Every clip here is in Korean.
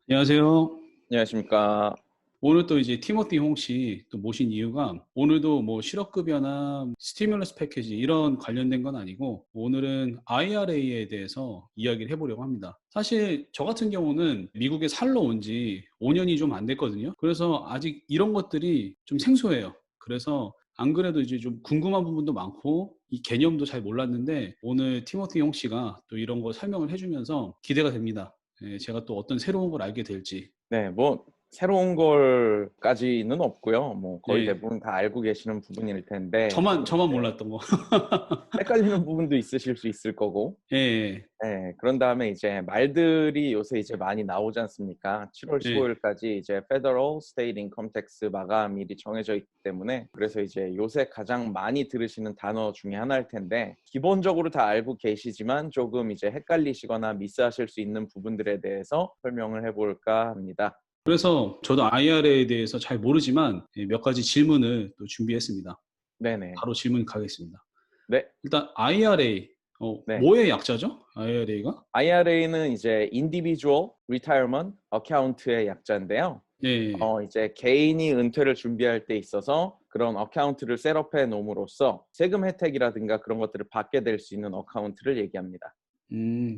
안녕하세요. 안녕하십니까. 오늘 또 이제 티모티 홍 씨 또 모신 이유가 오늘도 뭐 실업급여나 스티뮬러스 패키지 이런 관련된 건 아니고 오늘은 IRA에 대해서 이야기를 해보려고 합니다. 사실 저 같은 경우는 미국에 살러 온 지 5년이 좀 안 됐거든요. 그래서 아직 이런 것들이 좀 생소해요. 그래서 안 그래도 이제 좀 궁금한 부분도 많고 이 개념도 잘 몰랐는데 오늘 티모티 홍 씨가 또 이런 거 설명을 해주면서 기대가 됩니다. 예, 제가 또 어떤 새로운 걸 알게 될지. 네, 뭐 새로운 걸까지는 없고요. 뭐 거의 예. 대부분 다 알고 계시는 부분일 텐데 저만 이제 몰랐던 거. 헷갈리는 부분도 있으실 수 있을 거고. 예예. 네, 그런 다음에 이제 말들이 요새 이제 많이 나오지 않습니까? 7월 예. 15일까지 이제 Federal State Income Tax 마감일이 정해져 있기 때문에 그래서 이제 요새 가장 많이 들으시는 단어 중에 하나일 텐데 기본적으로 다 알고 계시지만 조금 이제 헷갈리시거나 미스하실 수 있는 부분들에 대해서 설명을 해볼까 합니다. 그래서 저도 IRA에 대해서 잘 모르지만 예 몇 가지 질문을 또 준비했습니다. 네네. 바로 질문 가겠습니다. 네. 일단 IRA 네. 뭐의 약자죠? IRA가? IRA는 이제 Individual Retirement Account의 약자인데요. 예. 이제 개인이 은퇴를 준비할 때 있어서 그런 어카운트를 셋업해 놓음으로써 세금 혜택이라든가 그런 것들을 받게 될 수 있는 어카운트를 얘기합니다.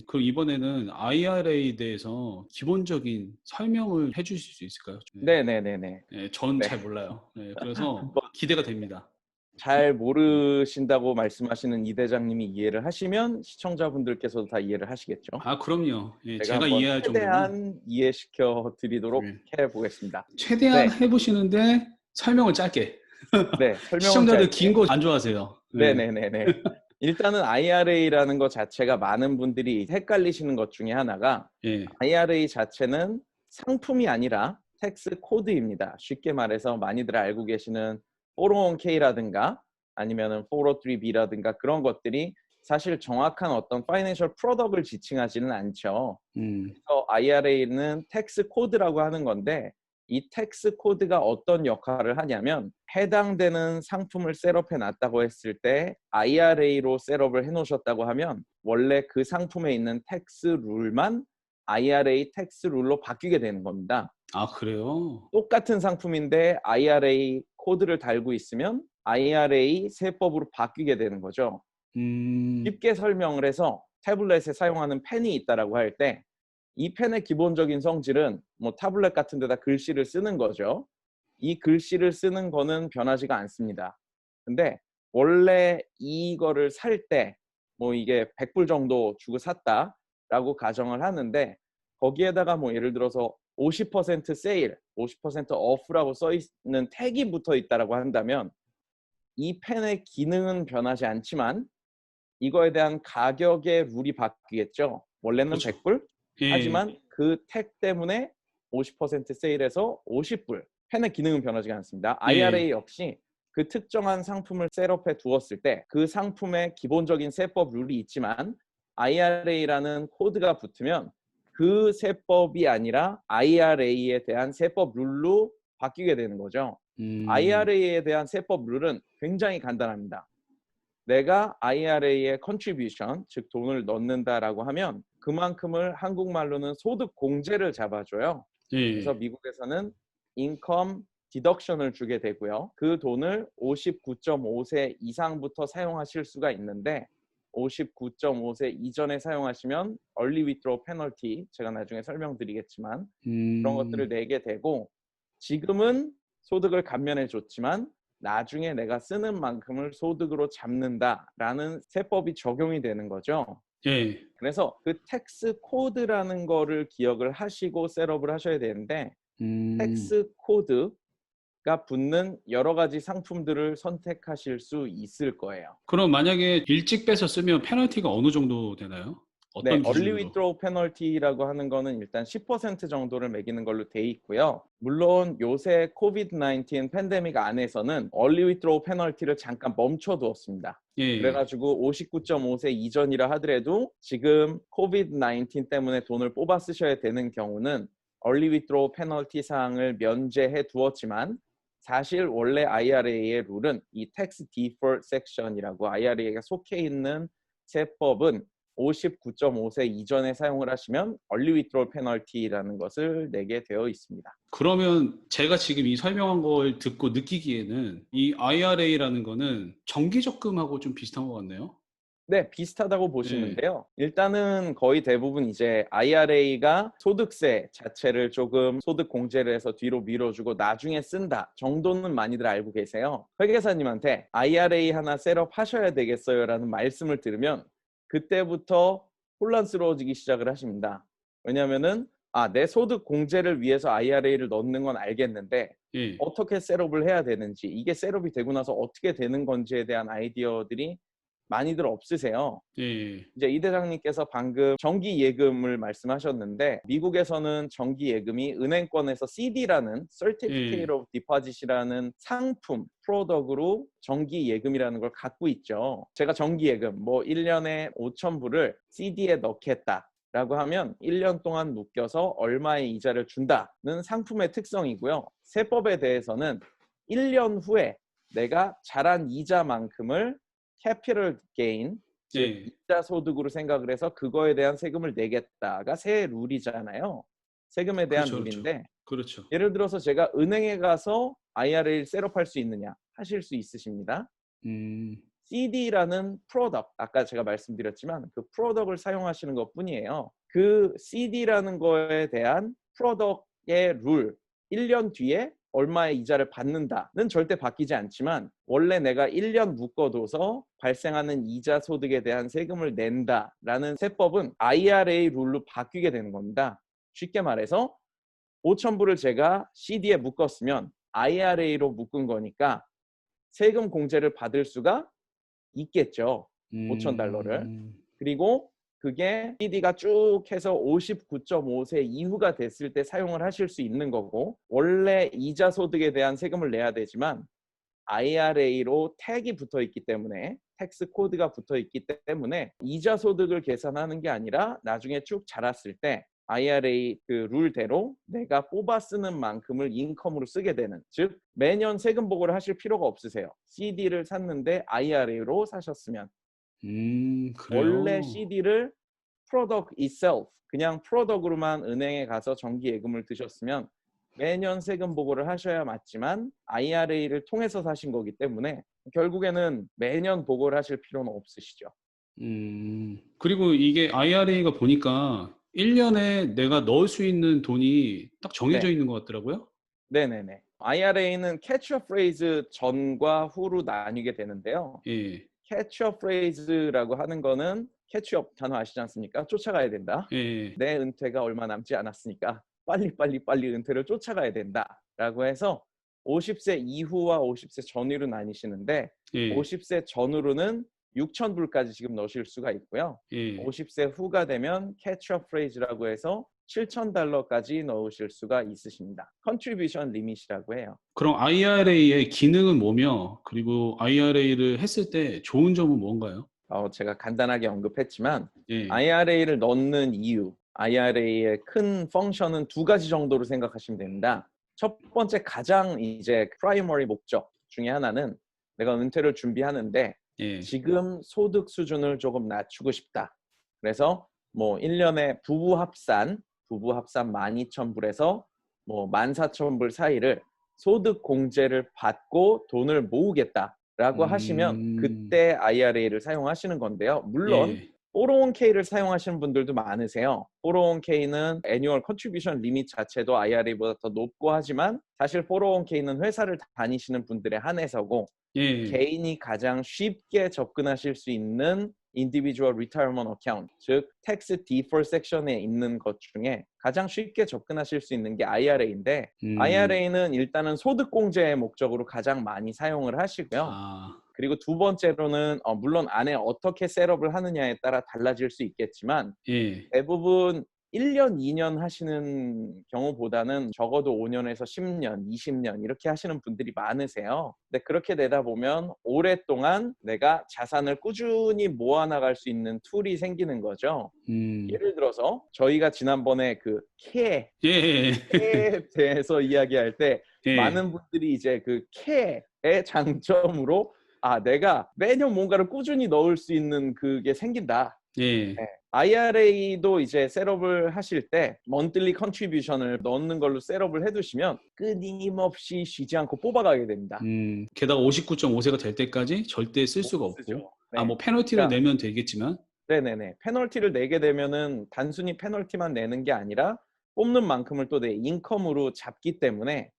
그럼 이번에는 IRA에 대해서 기본적인 설명을 해 주실 수 있을까요? 네. 네네네네. 예 전 네. 잘 몰라요. 예 그래서 한번 기대가 됩니다. 잘 예. 모르신다고 말씀하시는 이 대장님이 이해를 하시면 시청자분들께서도 다 이해를 하시겠죠. 아 그럼요. 예 제가 제가 한번 이해할 정도면 최대한 이해시켜 드리도록 예 해 보겠습니다. 최대한 네. 해 보시는데 설명을 짧게. 네. 설명을 시청자들 긴 짧게. 거 안 좋아하세요. 예. 네네네네. 일단은 IRA라는 것 자체가 많은 분들이 헷갈리시는 것 중에 하나가 예. IRA 자체는 상품이 아니라 텍스 코드입니다. 쉽게 말해서 많이들 알고 계시는 401k라든가 아니면은 403b라든가 그런 것들이 사실 정확한 어떤 파이낸셜 프로덕트를 지칭하지는 않죠. 음. 그래서 IRA는 텍스 코드라고 하는 건데 이 텍스 코드가 어떤 역할을 하냐면 해당되는 상품을 셋업해 놨다고 했을 때 IRA로 셋업을 해 놓으셨다고 하면 원래 그 상품에 있는 텍스 룰만 IRA 텍스 룰로 바뀌게 되는 겁니다. 아 그래요? 똑같은 상품인데 IRA 코드를 달고 있으면 IRA 세법으로 바뀌게 되는 거죠. 음. 쉽게 설명을 해서 태블릿에 사용하는 펜이 있다라고 할 때 이 펜의 기본적인 성질은 뭐 타블렛 같은 데다 글씨를 쓰는 거죠. 이 글씨를 쓰는 거는 변하지가 않습니다. 근데 원래 이거를 살 때 뭐 이게 100불 정도 주고 샀다라고 가정을 하는데 거기에다가 뭐 예를 들어서 50% 세일, 50% off라고 써 있는 택이 붙어 있다라고 한다면 이 펜의 기능은 변하지 않지만 이거에 대한 가격의 룰이 바뀌겠죠. 원래는 그렇죠. 100불 예. 하지만 그 택 때문에 50% 세일해서 50불. 펜의 기능은 변하지가 않습니다. 예. IRA 역시 그 특정한 상품을 셋업해 두었을 때 그 상품의 기본적인 세법 룰이 있지만 IRA라는 코드가 붙으면 그 세법이 아니라 IRA에 대한 세법 룰로 바뀌게 되는 거죠. 음. IRA에 대한 세법 룰은 굉장히 간단합니다. 내가 IRA에 contribution, 즉 돈을 넣는다라고 하면 그만큼을 한국말로는 소득 공제를 잡아줘요. 그래서 예. 미국에서는 income deduction을 주게 되고요. 그 돈을 59.5세 이상부터 사용하실 수가 있는데 59.5세 이전에 사용하시면 early withdrawal penalty, 제가 나중에 설명드리겠지만 그런 것들을 음. 내게 되고 지금은 소득을 감면해 줬지만 나중에 내가 쓰는 만큼을 소득으로 잡는다라는 세법이 적용이 되는 거죠. 예. 그래서 그 텍스 코드라는 거를 기억을 하시고 셋업을 하셔야 되는데 음. 텍스 코드가 붙는 여러 가지 상품들을 선택하실 수 있을 거예요. 그럼 만약에 일찍 빼서 쓰면 페널티가 어느 정도 되나요? 네, 어떤 early 기준으로? withdrawal penalty라고 하는 거는 일단 10% 정도를 매기는 걸로 돼 있고요. 물론 요새 코비드-19 팬데믹 안에서는 early withdrawal penalty를 잠깐 멈춰 두었습니다. 예예. 그래가지고 59.5세 이전이라 하더라도 지금 코비드-19 때문에 돈을 뽑아 쓰셔야 되는 경우는 early withdrawal penalty 사항을 면제해 두었지만 사실 원래 IRA의 룰은 이 tax defer section이라고 IRA가 속해 있는 세법은 59.5세 이전에 사용을 하시면 얼리 위드롤 페널티라는 것을 내게 되어 있습니다. 그러면 제가 지금 이 설명한 걸 듣고 느끼기에는 이 IRA라는 거는 정기 적금하고 좀 비슷한 것 같네요. 네, 비슷하다고 보시면 네. 돼요. 일단은 거의 대부분 이제 IRA가 소득세 자체를 조금 소득 공제를 해서 뒤로 밀어주고 나중에 쓴다 정도는 많이들 알고 계세요. 회계사님한테 IRA 하나 셋업 하셔야 되겠어요 라는 말씀을 들으면 그때부터 혼란스러워지기 시작을 하십니다. 왜냐면은 내 소득 공제를 위해서 IRA를 넣는 건 알겠는데 예. 어떻게 셋업을 해야 되는지, 이게 셋업이 되고 나서 어떻게 되는 건지에 대한 아이디어들이 많이들 없으세요. 예. 이제 이 대장님께서 방금 정기 예금을 말씀하셨는데 미국에서는 정기 예금이 은행권에서 CD라는 Certificate 예. of Deposit이라는 상품, 프로덕으로 정기 예금이라는 걸 갖고 있죠. 제가 정기 예금 뭐 1년에 5,000불을 CD에 넣겠다라고 하면 1년 동안 묶여서 얼마의 이자를 준다는 상품의 특성이고요. 세법에 대해서는 1년 후에 내가 자란 이자만큼을 캐피털 게인, 즉 예. 이자 소득으로 생각을 해서 그거에 대한 세금을 내겠다가 새 룰이잖아요. 세금에 대한 그렇죠, 그렇죠. 룰인데 그렇죠. 예를 들어서 제가 은행에 가서 IRA를 셋업할 수 있느냐? 하실 수 있으십니다. 음. CD라는 프로덕트, 아까 제가 말씀드렸지만 그 프로덕트를 사용하시는 것뿐이에요. 그 CD라는 거에 대한 프로덕트의 룰, 1년 뒤에 얼마의 이자를 받는다는 절대 바뀌지 않지만 원래 내가 1년 묶어둬서 발생하는 이자 소득에 대한 세금을 낸다라는 세법은 IRA 룰로 바뀌게 되는 겁니다. 쉽게 말해서 5,000불을 제가 CD에 묶었으면 IRA로 묶은 거니까 세금 공제를 받을 수가 있겠죠. 5,000달러를. 음. 그리고 그게 CD가 쭉 해서 59.5세 이후가 됐을 때 사용을 하실 수 있는 거고 원래 이자 소득에 대한 세금을 내야 되지만 IRA로 태그가 붙어 있기 때문에 텍스 코드가 붙어 있기 때문에 이자 소득을 계산하는 게 아니라 나중에 쭉 자랐을 때 IRA 그 룰대로 내가 뽑아 쓰는 만큼을 인컴으로 쓰게 되는, 즉 매년 세금 보고를 하실 필요가 없으세요. CD를 샀는데 IRA로 사셨으면 원래 그래요? CD를 product itself, 그냥 프로덕으로만 은행에 가서 정기 예금을 드셨으면 매년 세금 보고를 하셔야 맞지만 IRA를 통해서 사신 거기 때문에 결국에는 매년 보고를 하실 필요는 없으시죠. 그리고 이게 IRA가 보니까 1 년에 내가 넣을 수 있는 돈이 딱 정해져 네, 있는 것 같더라고요. 네네네. IRA는 캐치 어 프레이즈 전과 후로 나뉘게 되는데요. 예. 캐치 어 프레이즈라고 하는 거는 캐치업 단어 아시지 않습니까? 쫓아가야 된다. 예예. 내 은퇴가 얼마 남지 않았으니까 빨리 은퇴를 쫓아가야 된다라고 해서 50세 이후와 50세 전후로 나뉘시는데 예. 50세 전후로는 6,000불까지 지금 넣으실 수가 있고요. 예. 50세 후가 되면 캐치업 프레이즈라고 해서 7,000달러까지 넣으실 수가 있으십니다. 컨트리뷰션 리밋이라고 해요. 그럼 IRA의 기능은 뭐며 그리고 IRA를 했을 때 좋은 점은 뭔가요? 제가 간단하게 언급했지만 예. IRA를 넣는 이유, IRA의 큰 펑션은 두 가지 정도로 생각하시면 됩니다. 첫 번째 가장 이제 프라이머리 목적 중에 하나는 내가 은퇴를 준비하는데 예. 지금 소득 수준을 조금 낮추고 싶다. 그래서 뭐 1년에 부부 합산 12,000불에서 뭐 14,000불 사이를 소득 공제를 받고 돈을 모으겠다라고 하시면 음. 그때 IRA를 사용하시는 건데요. 물론 예. 401k를 사용하시는 분들도 많으세요. 401k는 애뉴얼 컨트리뷰션 리밋 자체도 IRA보다 더 높고 하지만 사실 401k는 회사를 다니시는 분들에 한해서고 예. 개인이 가장 쉽게 접근하실 수 있는 Individual Retirement Account, 즉 Tax Defer 섹션에 있는 것 중에 가장 쉽게 접근하실 수 있는 게 IRA인데 음. IRA는 일단은 소득 공제의 목적으로 가장 많이 사용을 하시고요. 아. 그리고 두 번째로는 물론 안에 어떻게 셋업을 하느냐에 따라 달라질 수 있겠지만 예. 대부분 1년, 2년 하시는 경우보다는 적어도 5년에서 10년, 20년 이렇게 하시는 분들이 많으세요. 근데 그렇게 되다 보면 오랫동안 내가 자산을 꾸준히 모아나갈 수 있는 툴이 생기는 거죠. 음. 예를 들어서 저희가 지난번에 그 예예예. 캐에 대해서 이야기할 때 예. 많은 분들이 이제 그 캐의 장점으로 내가 매년 뭔가를 꾸준히 넣을 수 있는 그게 생긴다. 예. 네. IRA도 이제 셋업을 하실 때 monthly contribution을 넣는 걸로 셋업을 해두시면 끊임없이 쉬지 않고 뽑아가게 됩니다. 게다가 59.5세가 될 때까지 절대 쓸 못 수가 없고. 쓰죠. 네. 뭐 페널티를 그러니까 내면 되겠지만. 네네네. 페널티를 내게 되면은 단순히 페널티만 내는 게 아니라 뽑는 만큼을 또 내 인컴으로 잡기 때문에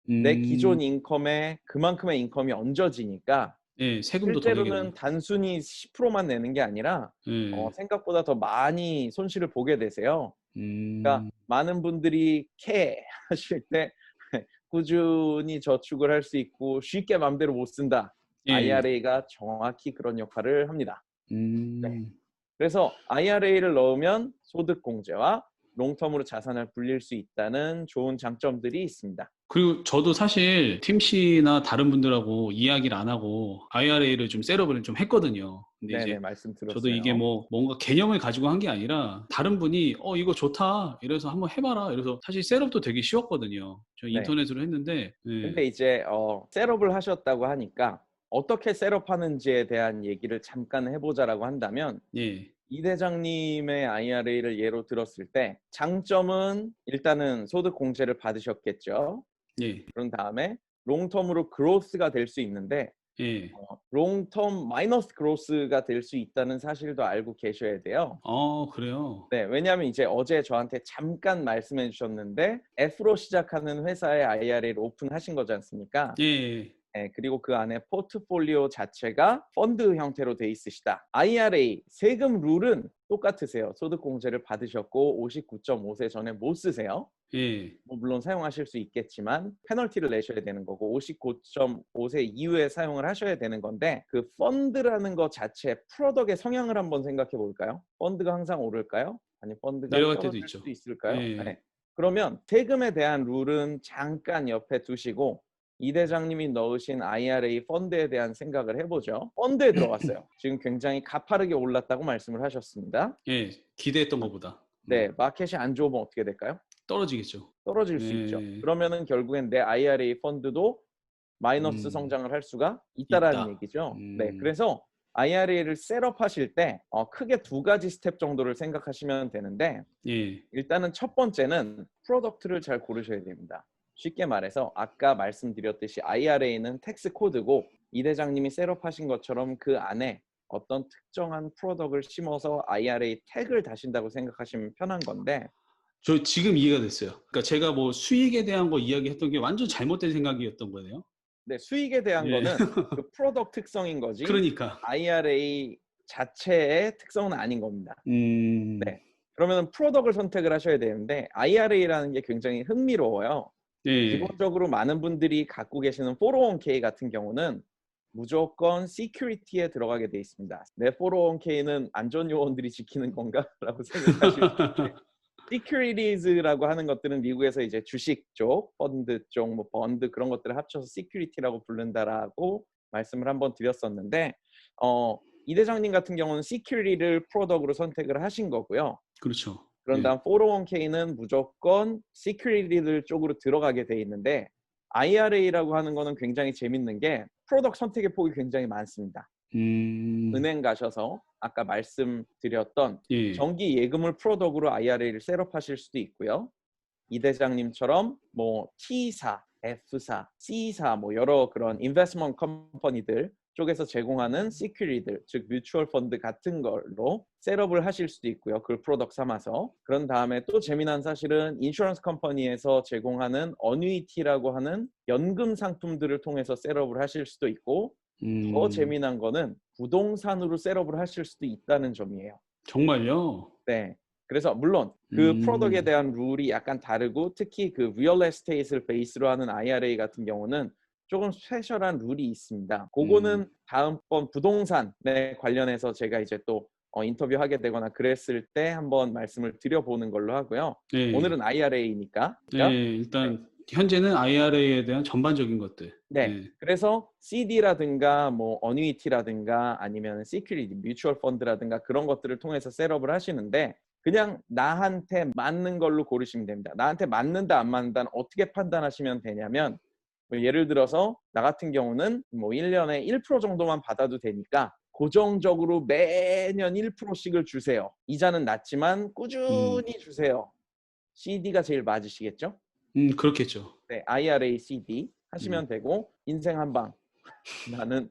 내 음. 기존 인컴에 그만큼의 인컴이 얹어지니까 예. 세금도 더 내게 되고. 실제로는 단순히 10%만 내는 게 아니라 예. 생각보다 더 많이 손실을 보게 되세요. 그러니까 음. 많은 분들이 하실 때 꾸준히 저축을 할 수 있고 쉽게 맘대로 못 쓴다. 예. IRA가 정확히 그런 역할을 합니다. 네. 음. 그래서 IRA를 넣으면 소득 공제와 롱텀으로 자산을 불릴 수 있다는 좋은 장점들이 있습니다. 그리고 저도 사실 팀 씨나 다른 분들하고 이야기를 안 하고 IRA를 좀 셋업을 좀 했거든요. 근데 네네, 이제 말씀 저도 이게 들었어요. 뭐 뭔가 개념을 가지고 한 게 아니라 다른 분이 이거 좋다 이래서 한번 해봐라 이래서 사실 셋업도 되게 쉬웠거든요. 저 네. 인터넷으로 했는데 근데 이제 셋업을 하셨다고 하니까 어떻게 셋업하는지에 대한 얘기를 잠깐 해보자라고 한다면 예. 이 대장님의 IRA를 예로 들었을 때 장점은 일단은 소득 공제를 받으셨겠죠. 예. 그런 다음에 롱텀으로 그로스가 될 수 있는데 예. 롱텀 마이너스 그로스가 될 수 있다는 사실도 알고 계셔야 돼요. 그래요? 네, 왜냐하면 이제 어제 저한테 잠깐 말씀해 주셨는데 F로 시작하는 회사에 IRA를 오픈하신 거지 않습니까? 예. 네, 그리고 그 안에 포트폴리오 자체가 펀드 형태로 돼 있으시다. IRA 세금 룰은 똑같으세요. 소득 공제를 받으셨고 59.5세 전에 못 쓰세요. 예. 물론 사용하실 수 있겠지만 페널티를 내셔야 되는 거고 59.5세 이후에 사용을 하셔야 되는 건데 그 펀드라는 것 자체 프로덕의 성향을 한번 생각해 볼까요? 펀드가 항상 오를까요? 아니 펀드가 내려갈 때도 떨어질 있죠. 수도 있을까요? 예. 네. 그러면 세금에 대한 룰은 잠깐 옆에 두시고 이 대장님이 넣으신 IRA 펀드에 대한 생각을 해보죠. 펀드에 들어갔어요. 지금 굉장히 가파르게 올랐다고 말씀을 하셨습니다. 예. 기대했던 것보다. 네, 마켓이 안 좋으면 어떻게 될까요? 떨어지겠죠. 떨어질 수 있죠. 예. 그러면은 결국엔 내 IRA 펀드도 마이너스 음. 성장을 할 수가 있다라는 있다. 얘기죠. 네, 그래서 IRA를 셋업하실 때 크게 두 가지 스텝 정도를 생각하시면 되는데 예. 일단은 첫 번째는 프로덕트를 잘 고르셔야 됩니다. 쉽게 말해서 아까 말씀드렸듯이 IRA는 텍스 코드고 이 대장님이 셋업하신 것처럼 그 안에 어떤 특정한 프로덕트를 심어서 IRA 태그를 다신다고 생각하시면 편한 건데 저 지금 이해가 됐어요. 그러니까 제가 뭐 수익에 대한 거 이야기했던 게 완전 잘못된 생각이었던 거네요. 네, 수익에 대한 예. 거는 그 프로덕트 특성인 거지 그러니까. IRA 자체의 특성은 아닌 겁니다. 음. 네. 그러면 프로덕트를 선택을 하셔야 되는데 IRA라는 게 굉장히 흥미로워요. 예. 기본적으로 많은 분들이 갖고 계시는 401k 같은 경우는 무조건 시큐리티에 들어가게 돼 있습니다. 내 401k는 안전 요원들이 지키는 건가라고 생각하실 수 있는데 시큐리티즈라고 하는 것들은 미국에서 이제 주식 쪽, 펀드 쪽, 뭐 펀드 그런 것들을 합쳐서 시큐리티라고 부른다라고 말씀을 한번 드렸었는데 이 대장님 같은 경우는 시큐리티를 프로덕트로 선택을 하신 거고요. 그렇죠. 그런 예. 다음 401k는 무조건 시큐리티들 쪽으로 들어가게 돼 있는데 IRA라고 하는 거는 굉장히 재밌는 게 프로덕트 선택의 폭이 굉장히 많습니다. 음. 은행 가셔서 아까 말씀드렸던 예. 정기 예금을 프로덕트로 IRA를 셋업하실 수도 있고요. 이 대장님처럼 뭐 T사, F사, C사 뭐 여러 그런 인베스트먼트 컴퍼니들 쪽에서 제공하는 시큐리티들, 즉 뮤추얼 펀드 같은 걸로 셋업을 하실 수도 있고요. 그걸 프로덕트 삼아서. 그런 다음에 또 재미난 사실은 인슈런스 컴퍼니에서 제공하는 어뉴이티라고 하는 연금 상품들을 통해서 셋업을 하실 수도 있고 더 음. 재미난 거는 부동산으로 셋업을 하실 수도 있다는 점이에요. 정말요? 네. 그래서 물론 그 프로덕트에 음. 대한 룰이 약간 다르고 특히 그 리얼 에스테이트를 베이스로 하는 IRA 같은 경우는 조금 스페셜한 룰이 있습니다. 음. 그거는 다음번 부동산에 관련해서 제가 이제 또 인터뷰하게 되거나 그랬을 때 한번 말씀을 드려보는 걸로 하고요. 예. 오늘은 IRA니까. 예. 네. 일단 현재는 IRA에 대한 전반적인 것들. 네. 예. 그래서 CD라든가 뭐 어뉴이티라든가 아니면 시큐리티, 뮤추얼 펀드라든가 그런 것들을 통해서 셋업을 하시는데 그냥 나한테 맞는 걸로 고르시면 됩니다. 나한테 맞는다 안 맞는다는 어떻게 판단하시면 되냐면 뭐 예를 들어서 나 같은 경우는 뭐 1년에 1% 정도만 받아도 되니까 고정적으로 매년 1%씩을 주세요. 이자는 낮지만 음. 꾸준히 주세요. CD가 제일 맞으시겠죠? 그렇겠죠. 네, IRA CD 음. 하시면 되고 인생 한방 나는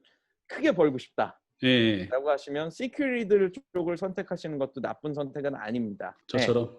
크게 벌고 싶다. 예. 라고 하시면 시큐리티들 쪽을 선택하시는 것도 나쁜 선택은 아닙니다. 네. 저처럼.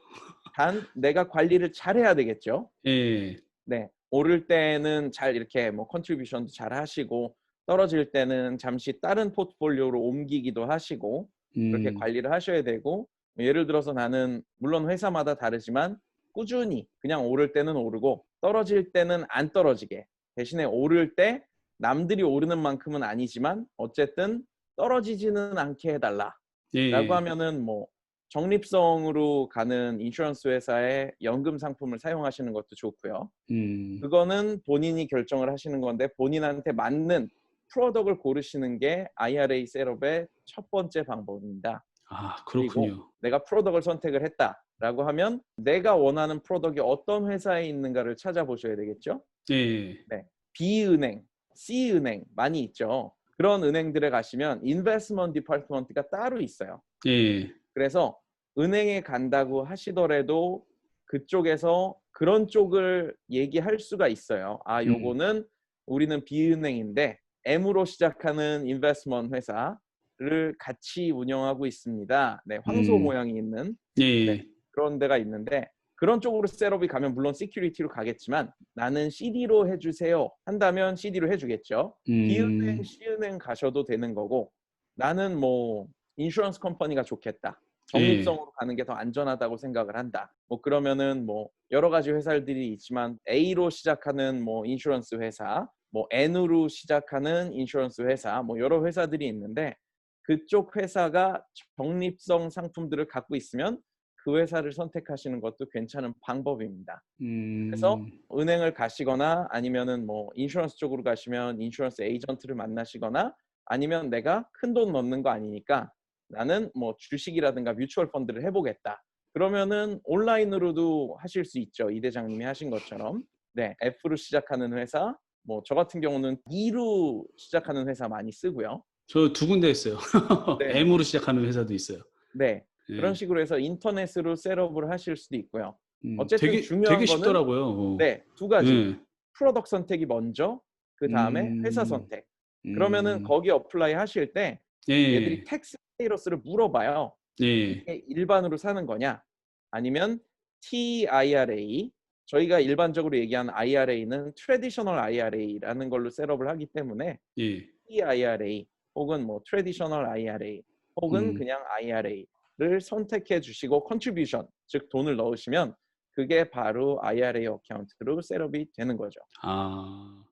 단 내가 관리를 잘해야 되겠죠. 예. 네. 오를 때는 잘 이렇게 뭐 컨트리뷰션도 잘 하시고 떨어질 때는 잠시 다른 포트폴리오로 옮기기도 하시고 그렇게 음. 관리를 하셔야 되고 예를 들어서 나는 물론 회사마다 다르지만 꾸준히 그냥 오를 때는 오르고 떨어질 때는 안 떨어지게 대신에 오를 때 남들이 오르는 만큼은 아니지만 어쨌든 떨어지지는 않게 해달라라고 예예. 하면은 뭐 적립성으로 가는 인슈런스 회사의 연금 상품을 사용하시는 것도 좋고요. 음. 그거는 본인이 결정을 하시는 건데 본인한테 맞는 프로덕트를 고르시는 게 IRA 셋업의 첫 번째 방법입니다. 아 그리고 그렇군요. 내가 프로덕트를 선택을 했다라고 하면 내가 원하는 프로덕트이 어떤 회사에 있는가를 찾아보셔야 되겠죠. 예. 네. B은행, C은행 많이 있죠. 그런 은행들에 가시면 인베스트먼트 디파트먼트가 따로 있어요. 예. 그래서 은행에 간다고 하시더라도 그쪽에서 그런 쪽을 얘기할 수가 있어요. 아, 음. 요거는 우리는 B은행인데 M으로 시작하는 인베스트먼트 회사를 같이 운영하고 있습니다. 네, 황소 음. 모양이 있는 네, 예예. 그런 데가 있는데 그런 쪽으로 셋업이 가면 물론 시큐리티로 가겠지만 나는 CD로 해주세요 한다면 CD로 해주겠죠. B은행, 음. C은행 가셔도 되는 거고 나는 뭐 인슈런스 컴퍼니가 좋겠다. 예. 적립성으로 가는 게 더 안전하다고 생각을 한다. 뭐 그러면은 뭐 여러 가지 회사들이 있지만 A로 시작하는 뭐 인슈런스 회사, 뭐 N으로 시작하는 인슈런스 회사, 뭐 여러 회사들이 있는데 그쪽 회사가 적립성 상품들을 갖고 있으면 그 회사를 선택하시는 것도 괜찮은 방법입니다. 그래서 음. 은행을 가시거나 아니면은 뭐 인슈런스 쪽으로 가시면 인슈런스 에이전트를 만나시거나 아니면 내가 큰돈 넣는 거 아니니까 나는 뭐 주식이라든가 뮤추얼 펀드를 해보겠다. 그러면은 온라인으로도 하실 수 있죠. 이 대장님이 하신 것처럼. 네, F로 시작하는 회사, 뭐 저 같은 경우는 E로 시작하는 회사 많이 쓰고요. 저 두 군데 했어요. 네, M으로 시작하는 회사도 있어요. 네. 그런 예. 식으로 해서 인터넷으로 셋업을 하실 수도 있고요. 어쨌든 되게 중요한 거는 쉽더라고요. 네, 두 가지. 예. 프로덕트 선택이 먼저, 그 다음에 회사 음. 선택. 그러면은 음. 거기 어플라이 하실 때 얘들이 예. 텍스 스테이러스를 물어봐요. 예. 이게 일반으로 사는 거냐? 아니면 TIRA. 저희가 일반적으로 얘기하는 IRA는 트래디셔널 IRA라는 걸로 셋업을 하기 때문에 예. TIRA 혹은 뭐 트래디셔널 IRA 혹은 음. 그냥 IRA를 선택해 주시고 컨트리뷰션 즉 돈을 넣으시면 그게 바로 IRA 어카운트로 셋업이 되는 거죠. 아.